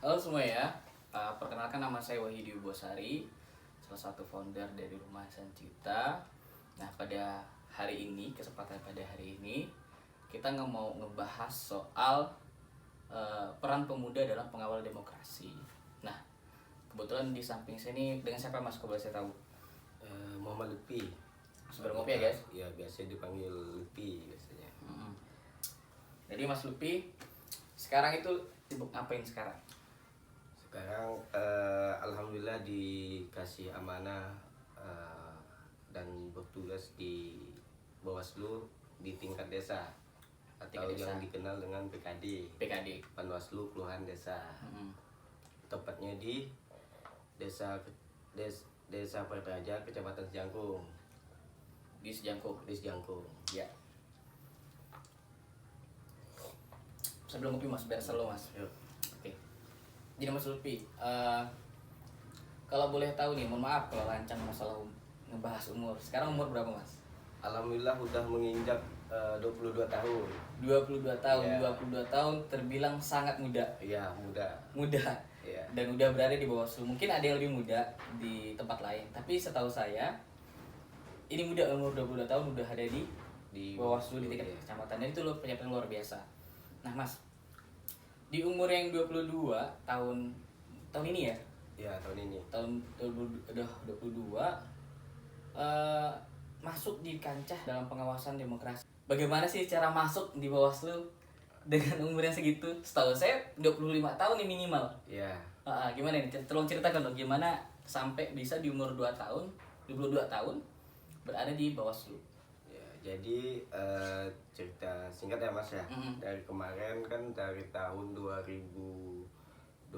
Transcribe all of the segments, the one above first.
Halo semua ya. Perkenalkan nama saya Wahidi Bosari, salah satu founder dari Rumah Sancita. Nah, pada hari ini, kesempatan pada hari ini, kita mau ngebahas soal peran pemuda dalam pengawal demokrasi. Nah, kebetulan di samping saya ini dengan siapa Mas? Kalau boleh saya tahu? Muhammad Lutfi. Sudah ngopi ya guys? Ya, biasa dipanggil Lutfi biasanya. Jadi Mas Lupi, sekarang itu sibuk ngapain sekarang? Sekarang alhamdulillah dikasih amanah dan bertugas di Bawaslu di tingkat desa atau Tingkat desa. yang dikenal dengan PKD, PKD. Panwaslu Kelurahan Desa. Tepatnya di desa Desa Pertaja, Kecamatan Sejangkung. Di Sejangkung. Di Sejangkung. Ya. Sebelum ngopi Mas, biar selalu Mas. Yuk. Oke. Jadi Mas Lutfi, kalau boleh tahu nih, mohon maaf kalau lancang masalah ngebahas umur. Sekarang umur berapa Mas? Alhamdulillah udah menginjak 22 tahun. 22 tahun. Iya. 22 tahun terbilang sangat muda. Iya, muda. Muda. Iya. Dan udah berada di Bawaslu. Mungkin ada yang lebih muda di tempat lain, tapi setahu saya ini muda, umur 22 tahun udah ada di Bawaslu di tingkat iya. kecamatan. Dan itu loh pencapaian luar biasa. Nah Mas, di umur yang 22 tahun ini ya, Iya, tahun ini. tahun 2022 masuk di kancah dalam pengawasan demokrasi. Bagaimana sih cara masuk di Bawaslu dengan umur yang segitu? Setahu saya 25 tahun nih minimal. Iya. Gimana nih? Tolong ceritakan dong gimana sampai bisa di umur 2 tahun, 22 tahun berada di Bawaslu. Ya, jadi cerita singkat ya Mas ya. Dari kemarin kan dari tahun 2023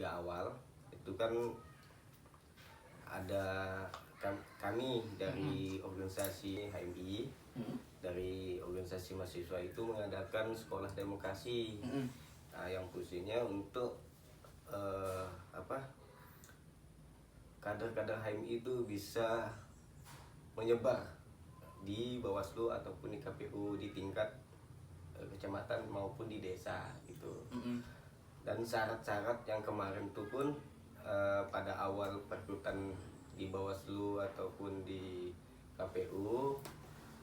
awal itu kan ada kami dari organisasi HMI, dari organisasi mahasiswa itu mengadakan sekolah demokrasi. Nah, yang fungsinya untuk kader-kader HMI itu bisa menyebar di Bawaslu ataupun di KPU di tingkat kecamatan maupun di desa gitu. Dan syarat-syarat yang kemarin itu pun pada awal perekrutan di Bawaslu ataupun di KPU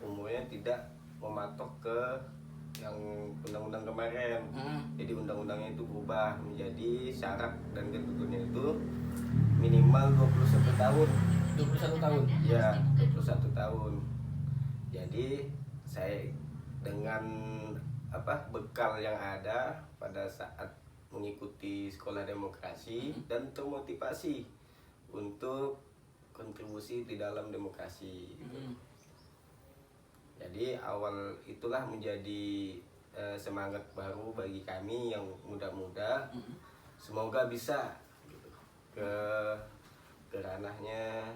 umurnya tidak mematok ke yang undang-undang kemarin. Jadi undang-undangnya itu berubah menjadi syarat dan ketentuannya itu minimal 21 tahun. 21 tahun. Ya, 21 tahun. Jadi saya dengan bekal yang ada pada saat mengikuti sekolah demokrasi dan termotivasi untuk kontribusi di dalam demokrasi. Jadi awal itulah menjadi semangat baru bagi kami yang muda-muda. Semoga bisa gitu, ke ranahnya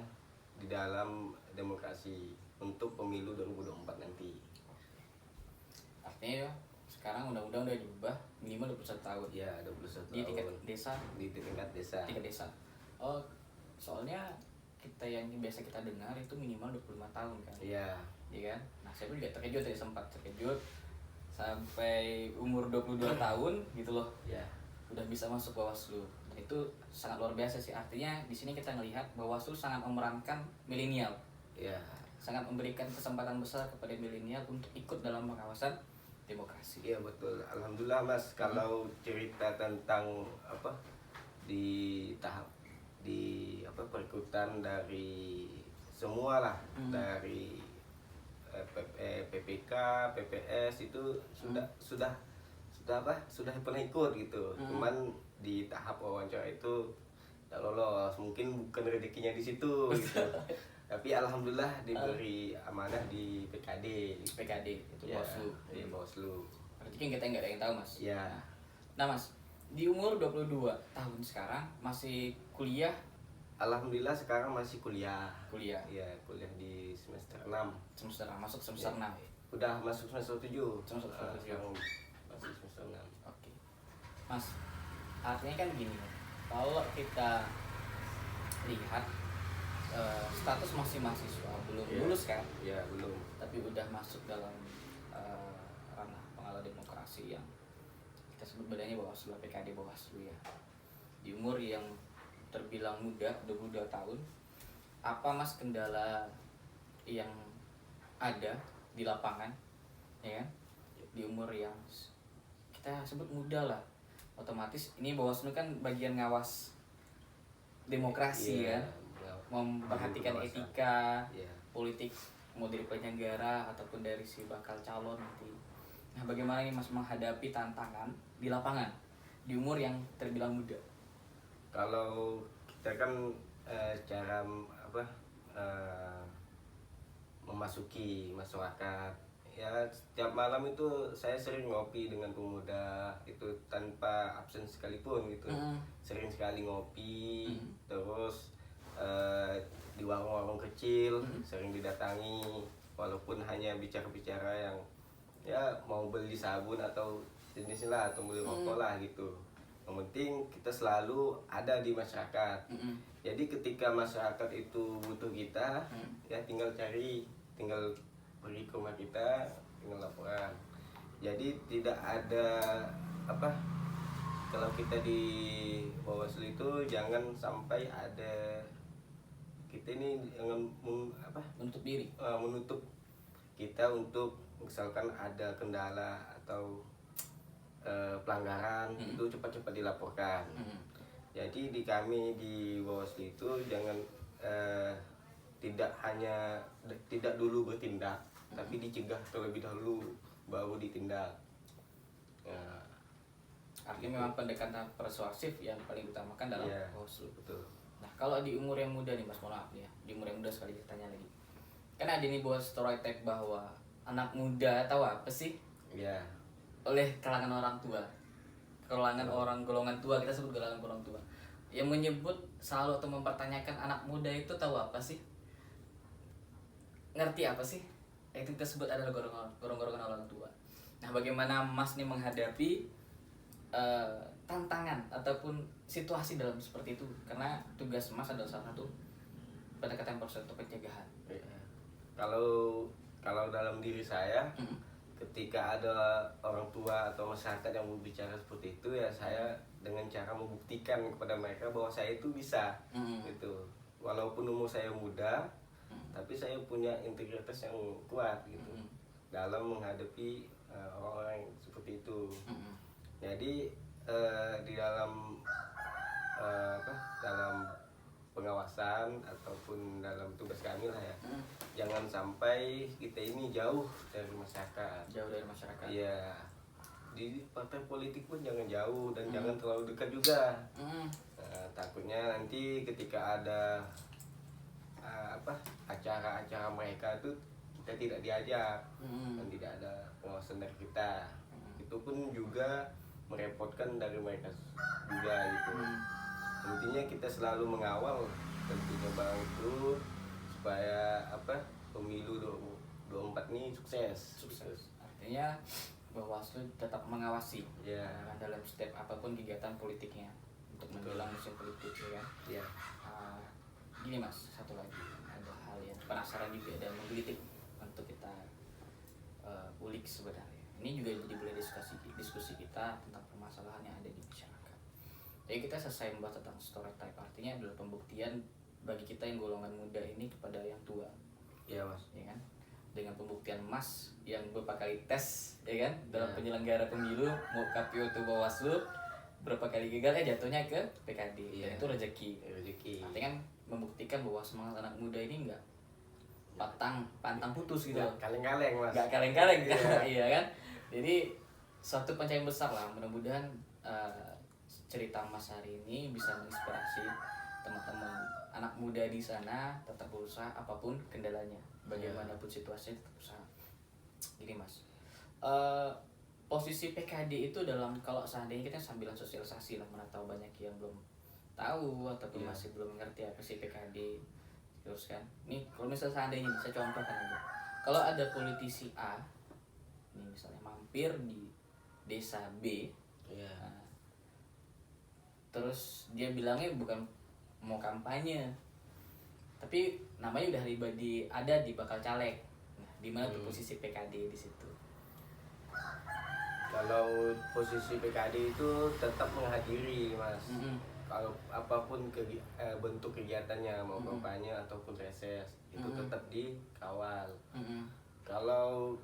di dalam demokrasi untuk pemilu 2024 nanti. Artinya ya, sekarang undang-undang udah diubah minimal 21 tahun. Ya, 21 Di tingkat tahun. desa. Di tingkat desa. Tingkat desa. Oh, soalnya kita yang biasa kita dengar itu minimal 25 tahun kan. Iya. Iya kan? Nah, saya pun juga terkejut, tadi sempat terkejut sampai umur 22 tahun gitu loh. Ya. Udah bisa masuk Bawaslu. Dan itu sangat luar biasa sih. Artinya di sini kita melihat Bawaslu sangat memerankan milenial. Ya. Sangat memberikan kesempatan besar kepada milenial untuk ikut dalam pengawasan demokrasi. Iya betul. Alhamdulillah Mas, kalau cerita tentang di tahap perekrutan dari semua lah, dari PPK, PPS itu sudah pernah ikut gitu. Cuman di tahap wawancara itu tak lolos, mungkin bukan rezekinya di situ gitu. Tapi alhamdulillah diberi amanah di PKD. PKD itu Ya, Bawaslu. di Bawaslu. Berarti kan kita nggak ada yang tahu Mas. Ya. Nah Mas, di umur 22 tahun sekarang masih kuliah? Alhamdulillah sekarang masih kuliah. Kuliah. Iya, kuliah di semester 6. Semester masuk semester 6. Udah masuk semester 7. Semester 7. Sekarang masih semester 6. Oke. Mas, artinya kan gini, kalau kita lihat status masih mahasiswa, belum lulus kan? Iya, belum. Tapi udah masuk dalam ranah pengawal demokrasi yang kita sebut bedanya Bawaslu, PKD Bawaslu ya. di umur yang terbilang muda, 22 tahun, apa Mas kendala yang ada di lapangan, ya kan? Di umur yang kita sebut muda lah, otomatis ini Bawaslu kan bagian ngawas demokrasi Iya, ya, memperhatikan pengawasan. etika Iya. politik, mau dari penyelenggara ataupun dari si bakal calon nanti. Nah, bagaimana nih Mas menghadapi tantangan di lapangan di umur yang terbilang muda? Kalau kita kan cara apa memasuki masyarakat, ya setiap malam itu saya sering ngopi dengan pemuda itu tanpa absen sekalipun gitu. Sering sekali ngopi, terus di warung-warung kecil sering didatangi, walaupun hanya bicara-bicara yang ya mau beli sabun atau jenisnya lah, atau beli rokok lah gitu. Yang penting kita selalu ada di masyarakat. Jadi ketika masyarakat itu butuh kita, ya tinggal pergi ke rumah kita, tinggal laporan. Jadi tidak ada apa, kalau kita di Bawaslu itu jangan sampai ada kita ini jangan Menutup diri. menutup kita untuk misalkan ada kendala atau pelanggaran itu cepat-cepat dilaporkan. Jadi di kami di Bawaslu itu jangan tidak dulu bertindak, tapi dicegah terlebih dahulu baru ditindak. Artinya memang pendekatan persuasif yang paling utamakan dalam Iya, Bawaslu. betul. Nah, kalau di umur yang muda nih Mas, mohon maaf nih ya, di umur yang muda sekali tanya lagi. Kan ada nih buat stereotip bahwa anak muda tahu apa sih Iya. oleh kalangan orang tua, kalangan orang golongan tua, kita sebut golongan tua, yang menyebut selalu atau mempertanyakan anak muda itu tahu apa sih, ngerti apa sih, itu kita sebut adalah golongan orang tua. Nah, bagaimana Mas nih menghadapi tantangan ataupun situasi dalam seperti itu, karena tugas Mas adalah salah satu pendekatan proses untuk pencegahan. Iya. Kalau dalam diri saya, ketika ada orang tua atau masyarakat yang berbicara seperti itu, ya saya dengan cara membuktikan kepada mereka bahwa saya itu bisa, gitu. Walaupun umur saya muda, tapi saya punya integritas yang kuat gitu dalam menghadapi orang-orang yang seperti itu. Jadi di dalam dalam pengawasan ataupun dalam tugas kami lah ya, jangan sampai kita ini jauh dari masyarakat. Jauh dari masyarakat. Iya, di partai politik pun jangan jauh dan jangan terlalu dekat juga. Takutnya nanti ketika ada acara-acara mereka itu kita tidak diajak dan tidak ada pengawasan dari kita. Itu pun juga merepotkan dari mereka juga gitu. Intinya kita selalu mengawal tentunya barang itu supaya pemilu 2024 ini sukses. Artinya Bawaslu tetap mengawasi Ya. dalam setiap apapun kegiatan politiknya untuk menjelang musim politik, ya kan? Ya. Gini Mas, satu lagi ada hal yang penasaran juga dan menggelitik untuk kita ulik sebenarnya. Ini juga jadi boleh diskusi kita tentang permasalahan yang ada di masyarakat. Jadi kita selesai membahas tentang stereotype, artinya adalah pembuktian bagi kita yang golongan muda ini kepada yang tua. Iya Mas. Ya kan? Dengan pembuktian Mas yang beberapa kali tes, ya kan, dalam Ya. penyelenggara pemilu, mau KPU atau Bawaslu, berapa kali gagal jatuhnya ke PKD. Dan Ya. itu rezeki. Artinya kan membuktikan bahwa semangat anak muda ini enggak pantang putus gitu. Nggak kaleng-kaleng Mas. Enggak kaleng-kaleng Iya. iya kan? Jadi suatu pencapaian besar lah. Mudah-mudahan cerita Mas hari ini bisa menginspirasi teman-teman anak muda di sana tetap berusaha apapun kendalanya, bagaimanapun situasinya tetap berusaha. Gini Mas, posisi PKD itu dalam, kalau seandainya kita sambilan sosialisasi lah, mana tahu banyak yang belum tahu ataupun masih belum mengerti apa sih PKD, terus kan nih kalau misalnya seandainya saya contohkan aja, kalau ada politisi A nih misalnya mampir di desa B, nah, terus dia bilangnya bukan mau kampanye tapi namanya udah ada di bakal caleg. Nah, di mana tuh posisi PKD di situ? Kalau posisi PKD itu tetap menghadiri Mas. kalau apapun bentuk kegiatannya, mau kampanye ataupun reses itu tetap dikawal. Kalau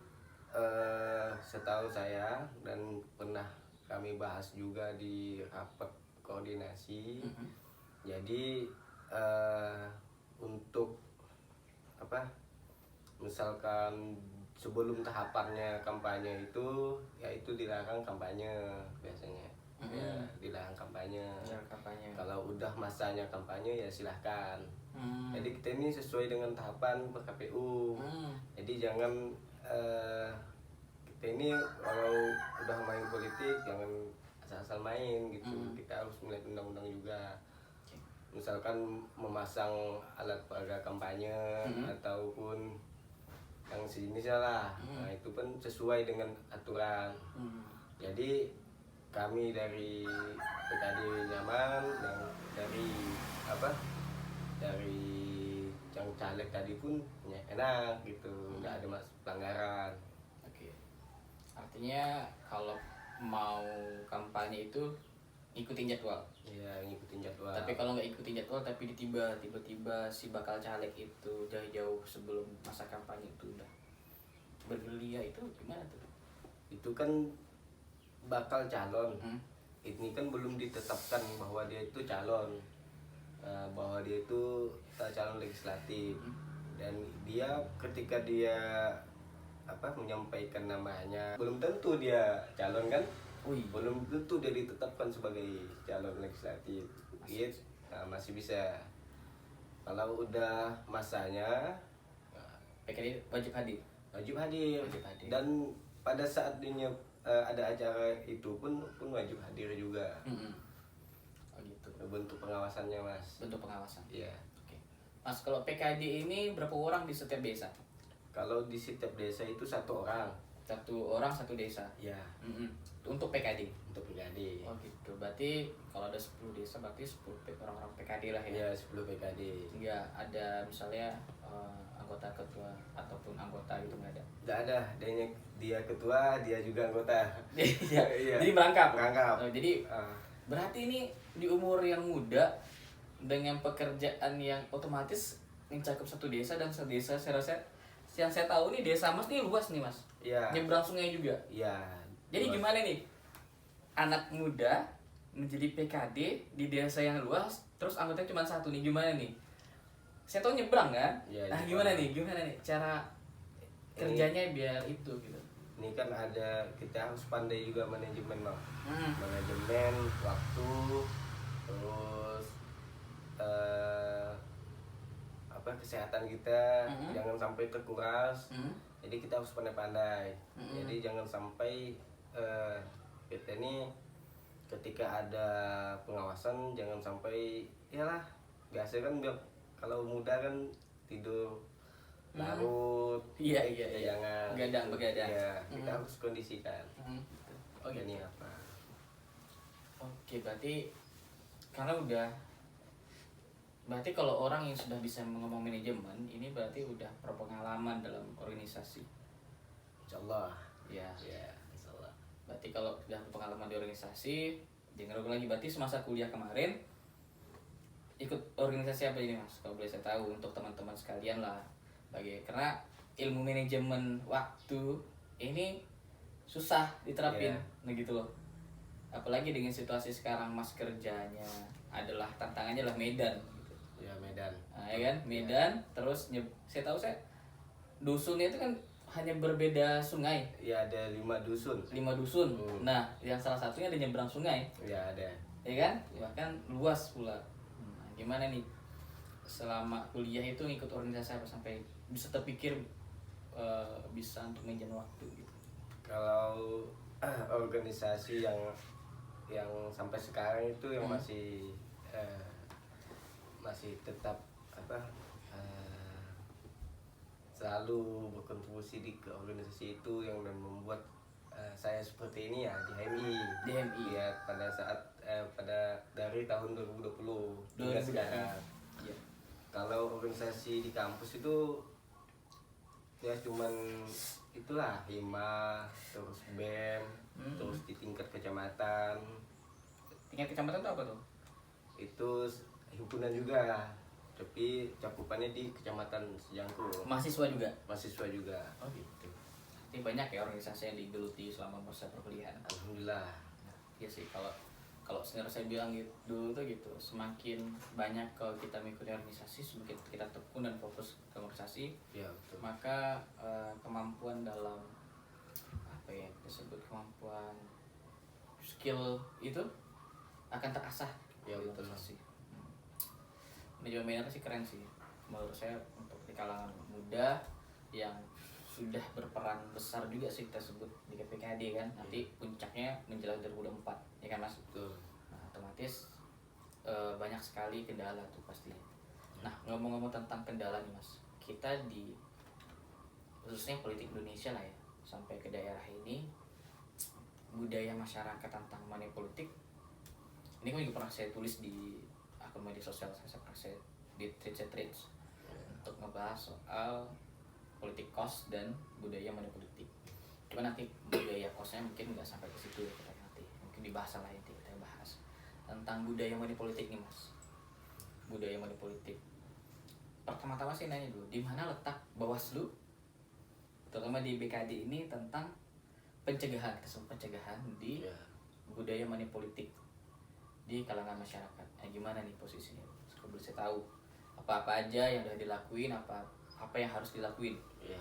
setahu saya dan pernah kami bahas juga di rapat koordinasi, jadi untuk apa, misalkan sebelum tahapannya kampanye itu, yaitu dilarang kampanye biasanya. Ya, dilarang kampanye. Kalau udah masanya kampanye ya silahkan. Jadi kita ini sesuai dengan tahapan per KPU. Jadi jangan kita ini kalau udah main politik jangan asal-asal main gitu. Kita harus melihat undang-undang juga. Misalkan memasang alat peraga kampanye ataupun yang sejenisnya lah. Nah, itu pun sesuai dengan aturan. Jadi kami dari PKD Nyaman yang dari yang caleg tadi pun enak gitu, nggak ada pelanggaran. Oke. Artinya kalau mau kampanye itu ngikutin jadwal. Iya, ngikutin jadwal. Tapi kalau nggak ikutin jadwal tapi tiba-tiba si bakal caleg itu jauh-jauh sebelum masa kampanye itu udah bergelia, itu gimana tuh? Itu kan bakal calon. Ini kan belum ditetapkan bahwa dia itu calon, bahwa dia itu calon legislatif. Dan dia ketika dia menyampaikan namanya, belum tentu dia calon kan. Belum tentu dia ditetapkan sebagai calon legislatif. Masih bisa. Kalau udah masanya, PKD wajib hadir. Dan pada saat dia ada acara itu pun wajib hadir juga. Oh gitu. Bentuk pengawasannya, Mas. Bentuk pengawasan. Iya. Oke. Mas, kalau PKD ini berapa orang di setiap desa? Kalau di setiap desa itu 1 orang. 1 orang 1 desa. Ya. Untuk PKD. Untuk PKD. Oh gitu. Berarti kalau ada 10 desa berarti 10 orang-orang PKD lah ya. Iya, 10 PKD. Enggak ada misalnya anggota ketua ataupun anggota gitu, nggak ada. Nggak ada, dia ketua, dia juga anggota. Iya. Iya. Jadi merangkap. Jadi berarti ini di umur yang muda dengan pekerjaan yang otomatis mencakup 1 desa, dan desa saya rasa yang saya tahu nih desa Mas ini luas nih, Mas. Iya. Nyebrang sungai juga. Iya. Jadi gimana nih anak muda menjadi PKD di desa yang luas, terus anggotanya cuma 1 nih, gimana nih? Saya tahu nyebrang kan? Ya, nah gimana nih cara kerjanya biar itu gitu? Ini kan kita harus pandai juga manajemen, Bang. Manajemen waktu, terus kesehatan kita jangan sampai terkuras. Jadi kita harus pandai-pandai. Jadi jangan sampai kita ini ketika ada pengawasan jangan sampai iyalah, biasa kan kalau muda kan tidur larut, jangan begadang. Ya, kita harus kondisikan. Oke. Ini apa? Oke, berarti kalau orang yang sudah bisa ngomong manajemen ini berarti udah berpengalaman dalam organisasi. Insyaallah. Ya, insyaallah. Berarti kalau sudah berpengalaman di organisasi, jangan ragu lagi. Berarti semasa kuliah kemarin ikut organisasi apa ini, Mas? Kalau boleh saya tahu untuk teman-teman sekalian lah. Karena ilmu manajemen waktu ini susah diterapin, nah gitu loh. Apalagi dengan situasi sekarang, Mas, kerjanya adalah tantangannya adalah Medan. Gitu. Ya, Medan. Nah, ya kan, Medan. Terus saya tahu dusunnya itu kan hanya berbeda sungai. Ya, ada 5 dusun. 5 dusun. Nah, yang salah satunya ada nyebrang sungai. Ya, ada. Ya kan, bahkan luas pula. Gimana nih selama kuliah itu ngikut organisasi apa sampai bisa terpikir bisa untuk manajemen waktu gitu? Kalau organisasi yang sampai sekarang itu yang masih tetap selalu berkontribusi ke organisasi itu yang membuat saya seperti ini ya di HMI. Ya, pada saat dari tahun 2020 hingga sekarang. Ya. Kalau organisasi di kampus itu ya cuman itulah HIMA, terus BEM, terus di tingkat kecamatan. Tingkat kecamatan itu apa tuh? itu himpunan juga, tapi cakupannya di kecamatan Sejangkung. Mahasiswa juga. Mahasiswa juga. Oh gitu. Ini banyak ya organisasi yang digeluti selama masa perkuliahan. Alhamdulillah. Iya sih, kalau kalau senior saya bilang gitu dulu tuh gitu, semakin banyak kalau kita mengikuti organisasi, semakin kita tekun dan fokus ke organisasi, Ya betul. maka kemampuan dalam apa ya disebut kemampuan skill itu akan terasah Ya, di betul. organisasi. Manajemen sih keren sih menurut saya, untuk di kalangan muda yang sudah berperan besar juga sih kita sebut di KPKD kan, nanti puncaknya menjelang 2024 ya kan Mas. Betul. Nah, otomatis banyak sekali kendala tuh pastinya. Nah, ngomong-ngomong tentang kendala nih Mas, kita di khususnya politik Indonesia lah ya, sampai ke daerah ini, budaya masyarakat tentang money politik ini kan juga pernah saya tulis di akun media sosial saya pernah saya di Threads untuk ngebahas soal politik cost dan budaya money politik. Cuma nanti budaya costnya mungkin nggak sampai ke situ ya, kita nanti mungkin dibahas lah, nanti kita bahas tentang budaya money politik nih Mas. Budaya money politik, pertama-tama sih nanya dulu, di mana letak Bawaslu terutama di BKD ini tentang pencegahan, kita sebut pencegahan di Ya. budaya money politik di kalangan masyarakat. Nah, gimana nih posisinya? Kalau boleh saya tahu apa-apa aja yang udah dilakuin, apa yang harus dilakuin. Ya.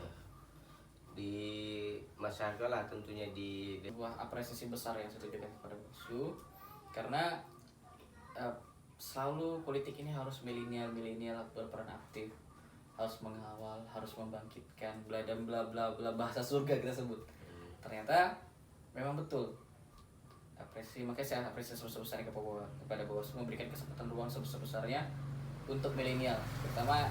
Di masyarakat lah tentunya di Sebuah apresiasi besar yang saya tujukan kepada Bawaslu, karena selalu politik ini harus milenial berperan aktif, harus mengawal, harus membangkitkan, bla dan bla bla bla, bahasa surga kita sebut. Ternyata memang betul. Makanya saya apresiasi sebesar-besarnya kepada Bawaslu memberikan kesempatan ruang sebesar-besarnya untuk milenial, terutama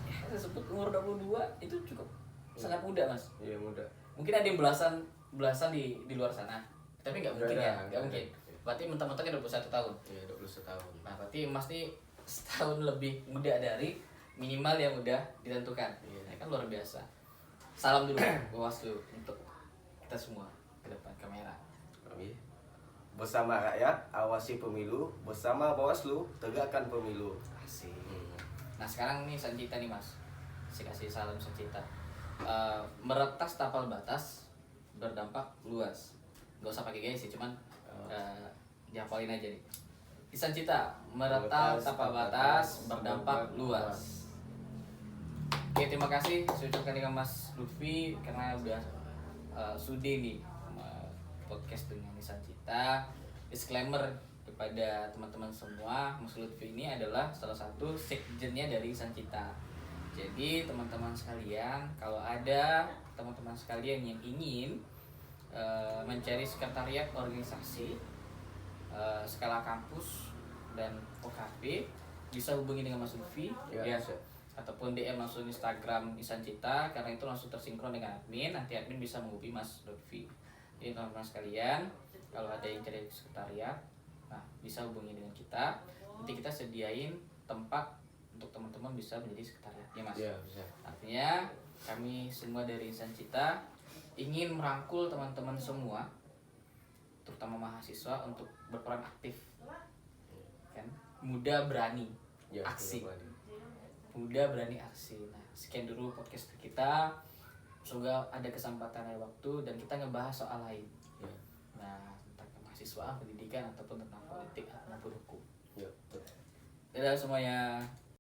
ya, saya sebut umur 22 itu cukup sangat muda Mas. Iya muda. Mungkin ada yang belasan di luar sana, tapi nggak mungkin ya, nggak mungkin. Berarti mentang-mentangnya 21 tahun. Iya 21 tahun. Nah, berarti Mas nih setahun lebih muda dari minimal yang udah ditentukan. Iya. Nah, kan luar biasa. Salam dulu Bawaslu untuk kita semua ke depan kamera. Kami bersama rakyat awasi pemilu, bersama Bawaslu tegakkan pemilu. Asik. Nah, sekarang nih Sancita nih Mas. Saya kasih salam Sancita. Meretas tapal batas berdampak luas. Gak usah pakai gaya sih, cuman dihafalin aja nih. Di Sancita, meretas tapal batas berdampak luas. Oke, terima kasih saya ucapkan dengan Mas Lutfi karena udah sudi nih podcast dengan Nisan Cita. Disclaimer kepada teman-teman semua, Mas Lutfi ini adalah salah satu sekjennya dari Nisan Cita. Jadi teman-teman sekalian, kalau ada teman-teman sekalian yang ingin mencari sekretariat organisasi skala kampus dan OKP, bisa hubungi dengan Mas Lutfi ya, ataupun DM langsung Instagram Nisan Cita, karena itu langsung tersinkron dengan admin. Nanti admin bisa menghubungi Mas Lutfi. Jadi teman-teman sekalian, kalau ada yang cari sekretariat, nah bisa hubungi dengan kita. Nanti kita sediain tempat untuk teman-teman bisa menjadi sekretariat ya Mas. Iya, bisa. Artinya kami semua dari Nisan Cita ingin merangkul teman-teman semua, terutama mahasiswa, untuk berperan aktif, kan? Muda berani Ya, aksi. betul. Muda berani aksi. Nah, sekian dulu podcast kita. Semoga ada kesempatan dan waktu dan kita ngebahas soal lain. Ya. Nah, tentang kemahasiswaan, pendidikan ataupun tentang politik ataupun hukum. Ya, betul. Dadah semuanya.